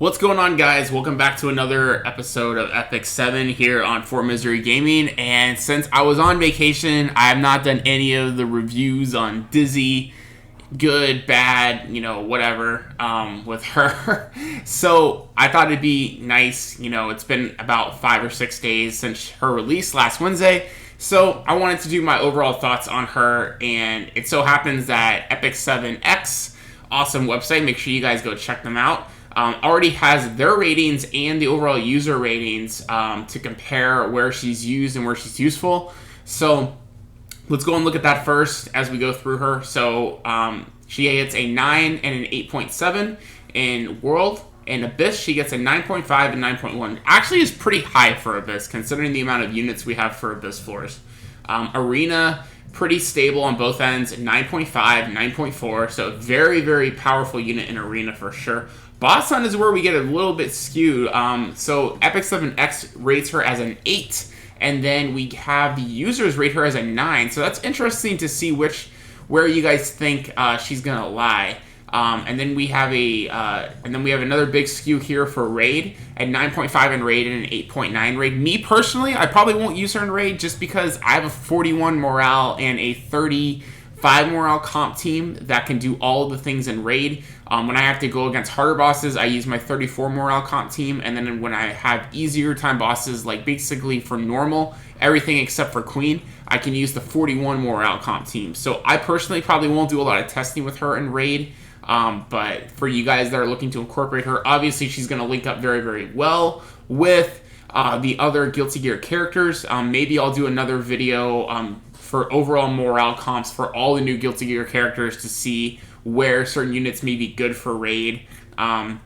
What's going on, guys? Welcome back to another episode of epicseven here on For Misery Gaming. And since I was on vacation, I have not done any of the reviews on Dizzy, good, bad, whatever, with her. So I thought it'd be nice, it's been about 5 or 6 days since her release last Wednesday. So I wanted to do my overall thoughts on her, and it so happens that epicseven, awesome website, make sure you guys go check them out. Already has their ratings and the overall user ratings to compare where she's used and where she's useful. So let's go and look at that first as we go through her. So she gets a 9 and an 8.7 in World. In Abyss, she gets a 9.5 and 9.1. Actually is pretty high for Abyss, considering the amount of units we have for Abyss floors. Arena, pretty stable on both ends, 9.5, 9.4. So very, very powerful unit in Arena for sure. Boss Hunt is where we get a little bit skewed. So epicseven rates her as an 8, and then we have the users rate her as a 9. So that's interesting to see where you guys think she's gonna lie. And then we have another big skew here for raid at 9.5 in raid and an 8.9 raid. Me personally, I probably won't use her in raid just because I have a 41 morale and a 35 morale comp team that can do all the things in raid. When I have to go against harder bosses, I use my 34 morale comp team, and then when I have easier time bosses, like basically for normal, everything except for Queen, I can use the 41 morale comp team. So I personally probably won't do a lot of testing with her in raid, but for you guys that are looking to incorporate her, obviously she's going to link up very, very well with the other Guilty Gear characters. Maybe I'll do another video for overall morale comps for all the new Guilty Gear characters to see where certain units may be good for raid, so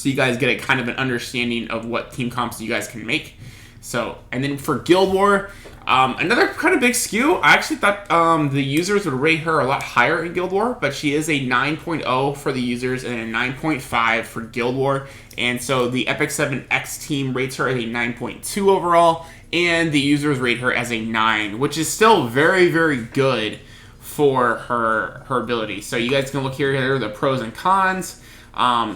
you guys get a kind of an understanding of what team comps you guys can make. So, and then for Guild War, another kind of big skew. I actually thought the users would rate her a lot higher in Guild War, but she is a 9.0 for the users and a 9.5 for Guild War. And so the epicseven team rates her as a 9.2 overall, and the users rate her as a 9, which is still very, very good for her ability. So you guys can look here are the pros and cons.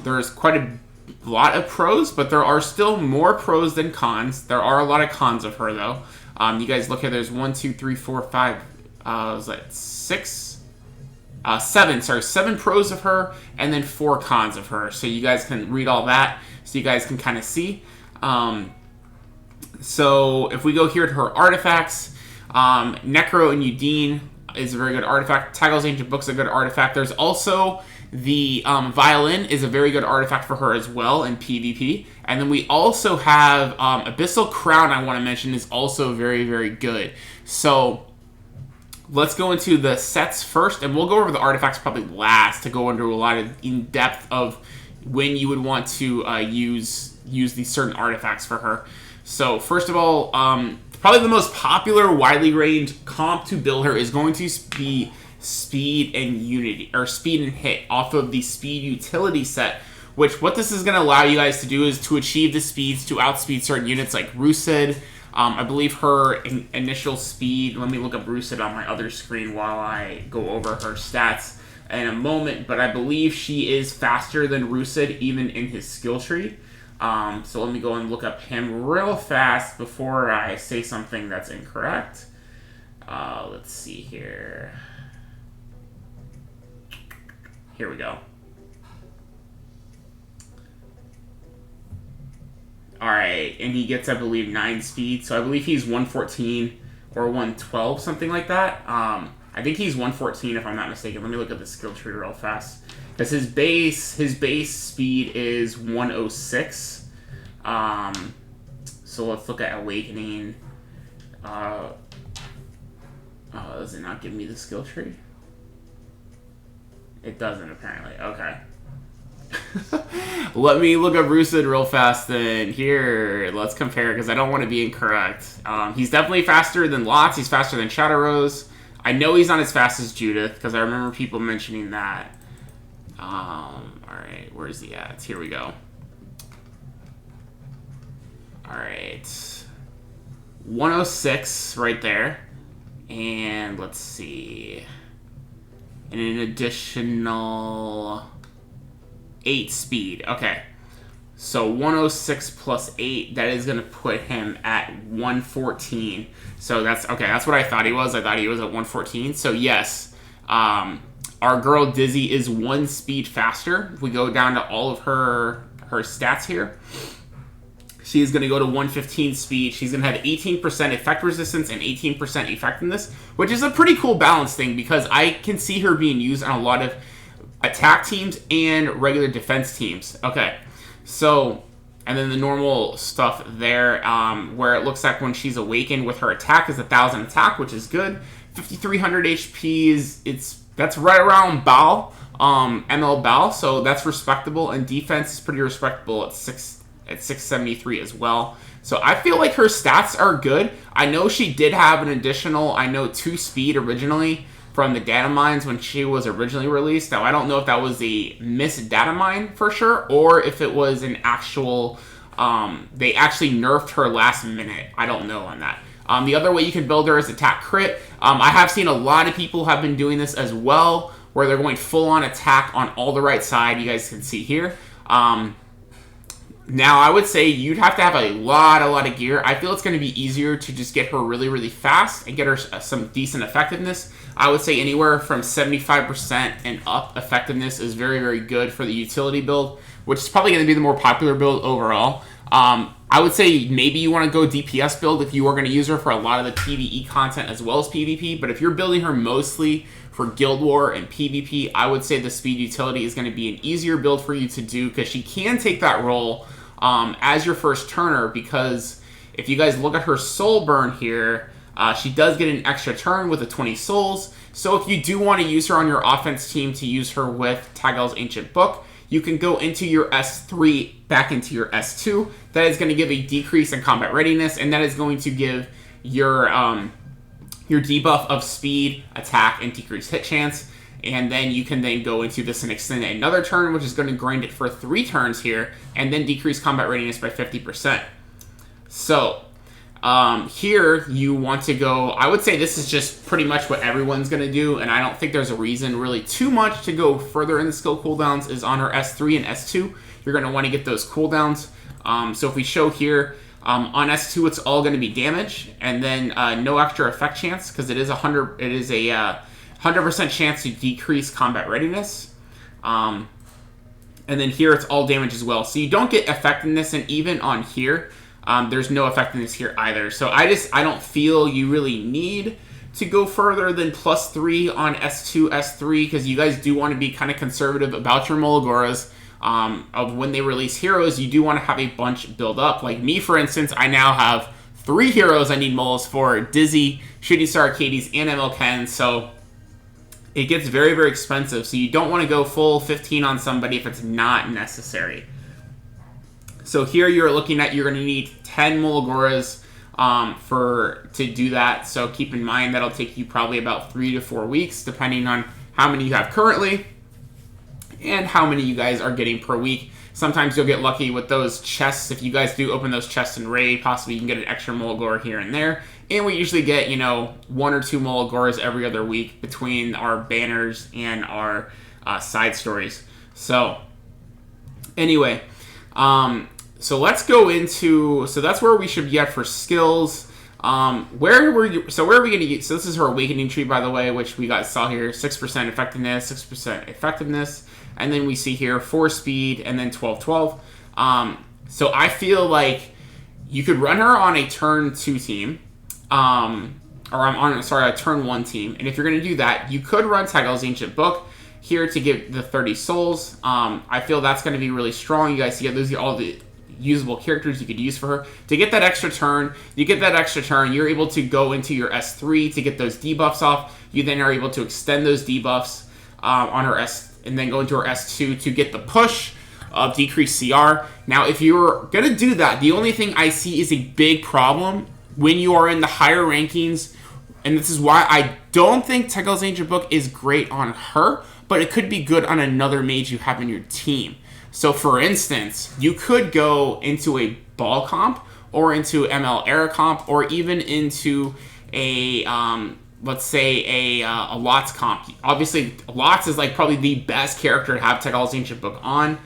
There's quite a lot of pros, but there are still more pros than cons. There are a lot of cons of her, though. You guys look here, there's 1, 2, 3, 4, 5, was that 6? 7 pros of her, and then 4 cons of her. So you guys can read all that, so you guys can kind of see. So if we go here to her artifacts, Necro and Udine is a very good artifact. Taggle's Ancient Book's a good artifact. There's also the Violin is a very good artifact for her as well in PvP. And then we also have Abyssal Crown, I want to mention, is also very, very good. So let's go into the sets first, and we'll go over the artifacts probably last to go into a lot of in-depth of when you would want to use these certain artifacts for her. So first of all, probably the most popular, widely ranged comp to build her is going to be speed and unity, or speed and hit, off of the speed utility set. Which what this is going to allow you guys to do is to achieve the speeds to outspeed certain units like Rusid. I believe her initial speed. Let me look up Rusid on my other screen while I go over her stats in a moment. But I believe she is faster than Rusid even in his skill tree. So let me go and look up him real fast before I say something that's incorrect. Let's see here. Here we go. Alright, and he gets, I believe, 9 speed. So I believe he's 114 or 112, something like that. I think he's 114 if I'm not mistaken. Let me look at the skill tree real fast. Because his base speed is 106. So let's look at Awakening. Does it not give me the skill tree? It doesn't, apparently. Okay. Let me look up Rusid real fast then. Here, let's compare, because I don't want to be incorrect. He's definitely faster than Lots. He's faster than Shadow Rose. I know he's not as fast as Judith, because I remember people mentioning that. Alright, where's he at? Here we go. Alright. 106 right there. And let's see. And an additional 8 speed. Okay. So 106 plus 8, that is going to put him at 114. So that's okay. That's what I thought he was. I thought he was at 114. So yes, our girl Dizzy is 1 speed faster. If we go down to all of her stats here, she's going to go to 115 speed. She's going to have 18% effect resistance and 18% effectiveness, which is a pretty cool balance thing because I can see her being used on a lot of attack teams and regular defense teams. Okay, so, and then the normal stuff there, where it looks like when she's awakened with her attack is 1,000 attack, which is good. 5,300 HP that's right around Bao, ML Bao, so that's respectable, and defense is pretty respectable at 673 as well. So I feel like her stats are good. I know she did have an additional, 2 speed originally from the data mines when she was originally released. Now I don't know if that was a missed data mine for sure, or if it was an actual, they actually nerfed her last minute. I don't know on that. The other way you can build her is attack crit. I have seen a lot of people have been doing this as well, where they're going full on attack on all the right side. You guys can see here. Now, I would say you'd have to have a lot of gear. I feel it's going to be easier to just get her really, really fast and get her some decent effectiveness. I would say anywhere from 75% and up effectiveness is very, very good for the utility build, which is probably going to be the more popular build overall. I would say maybe you want to go DPS build if you are going to use her for a lot of the PvE content as well as PvP, but if you're building her mostly for Guild War and PvP, I would say the speed utility is going to be an easier build for you to do because she can take that role as your first turner, because if you guys look at her soul burn here, she does get an extra turn with the 20 souls. So if you do want to use her on your offense team to use her with Tagal's Ancient Book, you can go into your S3 back into your S2. That is going to give a decrease in combat readiness, and that is going to give your debuff of speed, attack, and decreased hit chance. And then you can then go into this and extend another turn, which is going to grind it for 3 turns here, and then decrease combat readiness by 50%. So here you want to go, I would say this is just pretty much what everyone's going to do, and I don't think there's a reason really too much to go further in the skill cooldowns is on her S3 and S2. You're going to want to get those cooldowns. So if we show here, on S2 it's all going to be damage, and then no extra effect chance, because it is a 100% chance to decrease combat readiness. And then here it's all damage as well. So you don't get effectiveness, and even on here, there's no effectiveness here either. So I don't feel you really need to go further than +3 on S2, S3, because you guys do want to be kind of conservative about your Molagoras. Of when they release heroes, you do want to have a bunch build up. Like me, for instance, I now have 3 heroes I need moles for: Dizzy, Shooting Star Arcades, and ML Ken. So it gets very, very expensive. So you don't want to go full 15 on somebody if it's not necessary. So here you're looking at, you're going to need 10 Molagoras to do that. So keep in mind that'll take you probably about 3 to 4 weeks, depending on how many you have currently and how many you guys are getting per week. Sometimes you'll get lucky with those chests. If you guys do open those chests in raid, possibly you can get an extra Molagora here and there. And we usually get, 1 or 2 Molagoras every other week between our banners and our side stories. So anyway, so let's go into, so that's where we should be at for skills. Where are we going to use? So this is her awakening tree, by the way, which we saw here: 6% effectiveness, 6% effectiveness, and then we see here 4 speed, and then 12. So I feel like you could run her on a turn 2 team, a turn 1 team, and if you're going to do that, you could run Tagal's Ancient Book here to give the 30 souls. I feel that's going to be really strong. You guys see those are all the usable characters you could use for her. To get that extra turn, you're able to go into your S3 to get those debuffs off. You then are able to extend those debuffs on her S, and then go into her S2 to get the push of decreased CR. Now, if you're going to do that, the only thing I see is a big problem when you are in the higher rankings, and this is why I don't think Tagal's Ancient Book is great on her, but it could be good on another mage you have in your team. So, for instance, you could go into a ball comp, or into ML era comp, or even into a, let's say, a Lots comp. Obviously, Lots is like probably the best character to have Tagal's Ancient Book on.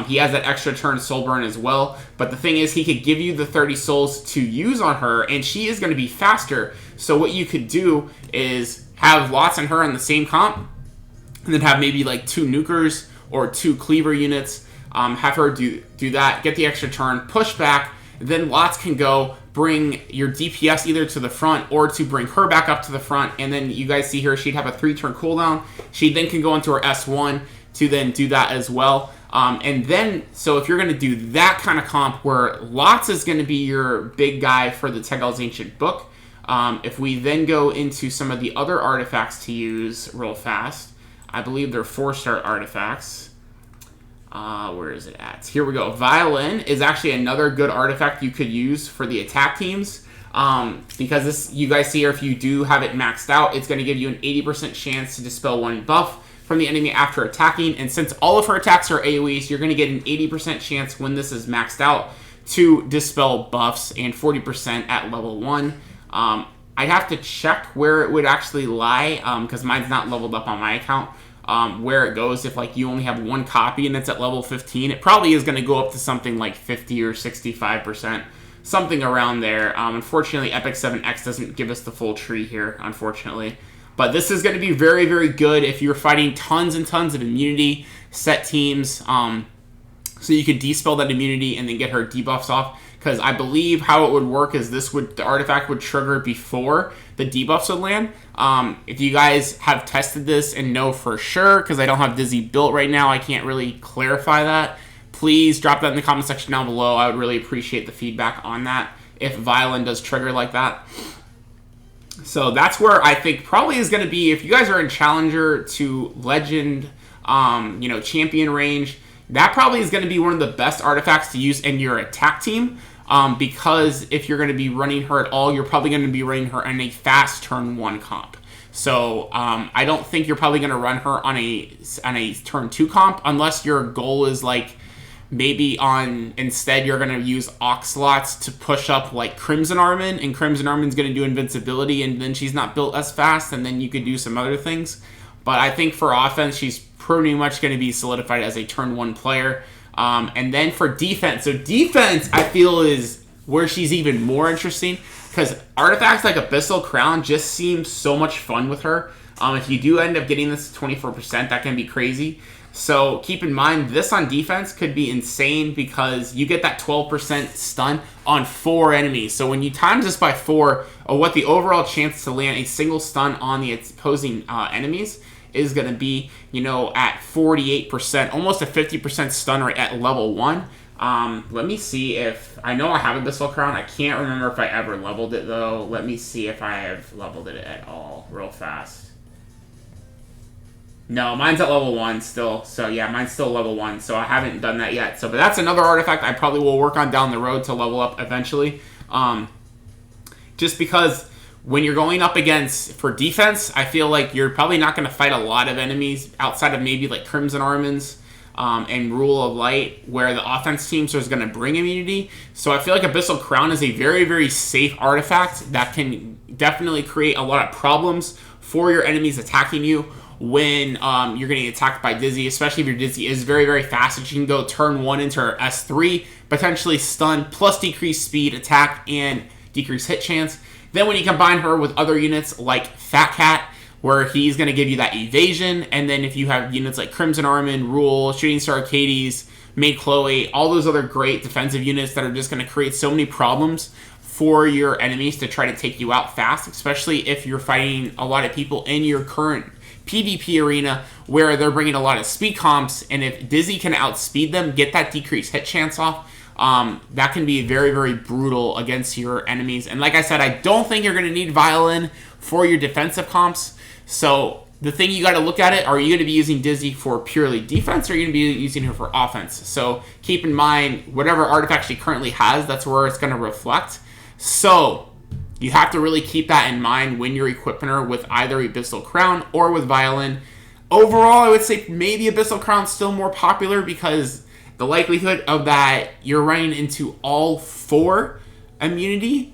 He has that extra turn soul burn as well. But the thing is, he could give you the 30 souls to use on her, and she is going to be faster. So what you could do is have Lots and her on the same comp, and then have maybe like 2 nukers or 2 cleaver units. Have her do that, get the extra turn, push back, then Lots can go bring your DPS either to the front or to bring her back up to the front, and then you guys see here, she'd have a 3-turn cooldown. She then can go into her S1 to then do that as well. And then, so if you're going to do that kind of comp where Lots is going to be your big guy for the Tegal's Ancient Book, if we then go into some of the other artifacts to use real fast, I believe they're 4-star artifacts. Where is it at? Here we go. Violin is actually another good artifact you could use for the attack teams. Because this, you guys see here, if you do have it maxed out, it's going to give you an 80% chance to dispel 1 buff from the enemy after attacking. And since all of her attacks are AoEs, you're going to get an 80% chance when this is maxed out to dispel buffs, and 40% at level 1. I'd have to check where it would actually lie, because mine's not leveled up on my account. Where it goes if like you only have 1 copy and it's at level 15, it probably is going to go up to something like 50 or 65%, something around there. Unfortunately, epicseven doesn't give us the full tree here, unfortunately. But this is going to be very, very good if you're fighting tons and tons of immunity set teams, so you could dispel that immunity and then get her debuffs off. Because I believe how it would work is the artifact would trigger before the debuffs would land. If you guys have tested this and know for sure, because I don't have Dizzy built right now, I can't really clarify that. Please drop that in the comment section down below. I would really appreciate the feedback on that if Violin does trigger like that. So that's where I think probably is going to be, if you guys are in Challenger to Legend, Champion range, that probably is going to be one of the best artifacts to use in your attack team. Because if you're going to be running her at all, you're probably going to be running her in a fast turn 1 comp. So I don't think you're probably going to run her on a turn 2 comp, unless your goal is like maybe instead you're going to use Oxlots to push up like Crimson Armin, and Crimson Armin's going to do invincibility, and then she's not built as fast, and then you could do some other things. But I think for offense, she's pretty much going to be solidified as a turn 1 player. And then for defense, so defense I feel is where she's even more interesting, because artifacts like Abyssal Crown just seem so much fun with her. If you do end up getting this 24%, that can be crazy. So keep in mind, this on defense could be insane, because you get that 12% stun on 4 enemies. So when you times this by 4, what the overall chance to land a single stun on the opposing enemies is going to be, at 48%, almost a 50% stun rate at level 1. Let me see if, I know I have Abyssal Crown. I can't remember if I ever leveled it, though. Let me see if I have leveled it at all real fast. No, mine's at level 1 still. So yeah, mine's still level 1. So I haven't done that yet. But that's another artifact I probably will work on down the road to level up eventually. Just because when you're going up against, for defense, I feel like you're probably not going to fight a lot of enemies outside of maybe like Crimson Armins and Rule of Light, where the offense teams are going to bring immunity. So I feel like Abyssal Crown is a very, very safe artifact that can definitely create a lot of problems for your enemies attacking you when you're getting attacked by Dizzy, especially if your Dizzy is very, very fast. And she can go turn 1 into her S3, potentially stun, plus decrease speed, attack, and decrease hit chance. Then when you combine her with other units like Fat Cat, where he's going to give you that evasion, and then if you have units like Crimson Armin, Rule, Shooting Star Arcades, Maid Chloe, all those other great defensive units that are just going to create so many problems for your enemies to try to take you out fast, especially if you're fighting a lot of people in your current PvP arena where they're bringing a lot of speed comps, and if Dizzy can outspeed them, get that decreased hit chance off, that can be very, very brutal against your enemies. And like I said, I don't think you're going to need Violin for your defensive comps. So the thing you got to look at it, are you going to be using Dizzy for purely defense, or are you going to be using her for offense? So keep in mind, whatever artifact she currently has, that's where it's going to reflect. So you have to really keep that in mind when you're equipping her with either Abyssal Crown or with Violin. Overall, I would say maybe Abyssal Crown's still more popular, because the likelihood of that you're running into all 4 immunity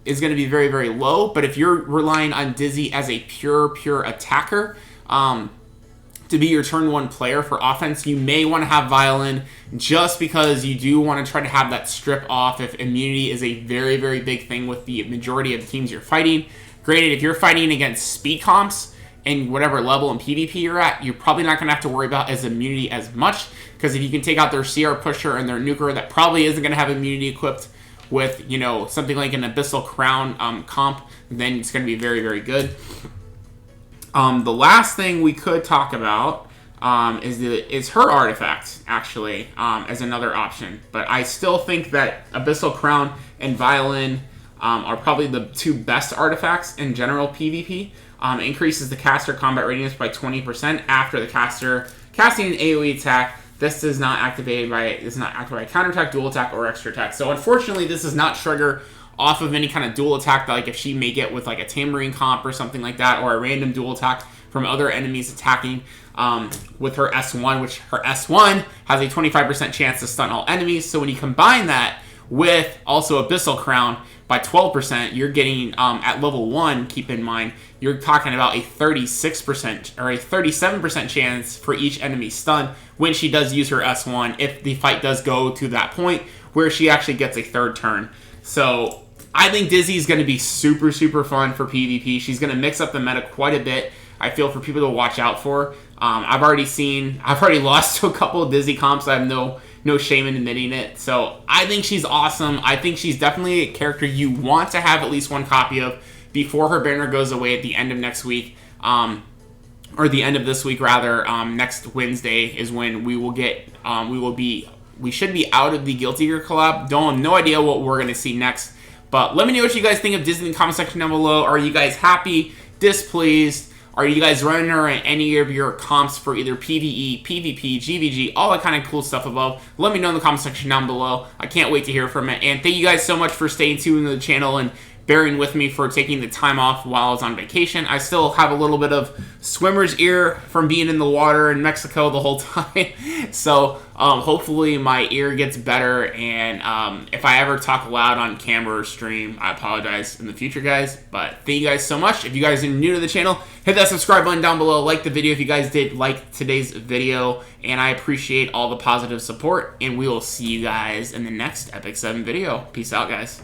is going to be very, very low. But if you're relying on Dizzy as a pure attacker, to to be your turn 1 player for offense, you may want to have Violin just because you do want to try to have that strip off if immunity is a very, very big thing with the majority of the teams you're fighting. Granted, if you're fighting against speed comps and whatever level in PvP you're at, you're probably not going to have to worry about his immunity as much, because if you can take out their CR pusher and their nuker, that probably isn't going to have immunity equipped with, you know, something like an Abyssal Crown comp, then it's going to be very, very good. The last thing we could talk about is her artifact, actually, as another option. But I still think that Abyssal Crown and Violin are probably the 2 best artifacts in general PvP. Increases the caster combat radius by 20% after the caster casting an AoE attack. This is not activated by counterattack, dual attack, or extra attack. So unfortunately, this does not trigger off of any kind of dual attack that, like, if she may get with like a Tamarine comp or something like that, or a random dual attack from other enemies attacking with her S1, which her S1 has a 25% chance to stun all enemies. So when you combine that with also Abyssal Crown by 12%, you're getting at level 1, keep in mind, you're talking about a 36% or a 37% chance for each enemy stun when she does use her S1, if the fight does go to that point where she actually gets a 3rd turn. So I think Dizzy is going to be super, super fun for PvP. She's going to mix up the meta quite a bit, I feel, for people to watch out for. I've already lost to a couple of Dizzy comps. I have no shame in admitting it. So I think she's awesome. I think she's definitely a character you want to have at least 1 copy of before her banner goes away at the end of next week. Or the end of this week, rather. Next Wednesday is when we will get, we should be out of the Guilty Gear collab. No idea what we're going to see next. But let me know what you guys think of Disney in the comment section down below. Are you guys happy? Displeased? Are you guys running her in any of your comps for either PvE, PvP, GVG, all that kind of cool stuff above? Let me know in the comment section down below. I can't wait to hear from it. And thank you guys so much for staying tuned to the channel and bearing with me for taking the time off while I was on vacation. I still have a little bit of swimmer's ear from being in the water in Mexico the whole time. So hopefully my ear gets better, and if I ever talk loud on camera or stream, I apologize in the future, guys. But thank you guys so much. If you guys are new to the channel, hit that subscribe button down below, like the video if you guys did like today's video, and I appreciate all the positive support, and we will see you guys in the next Epic 7 video. Peace out, guys.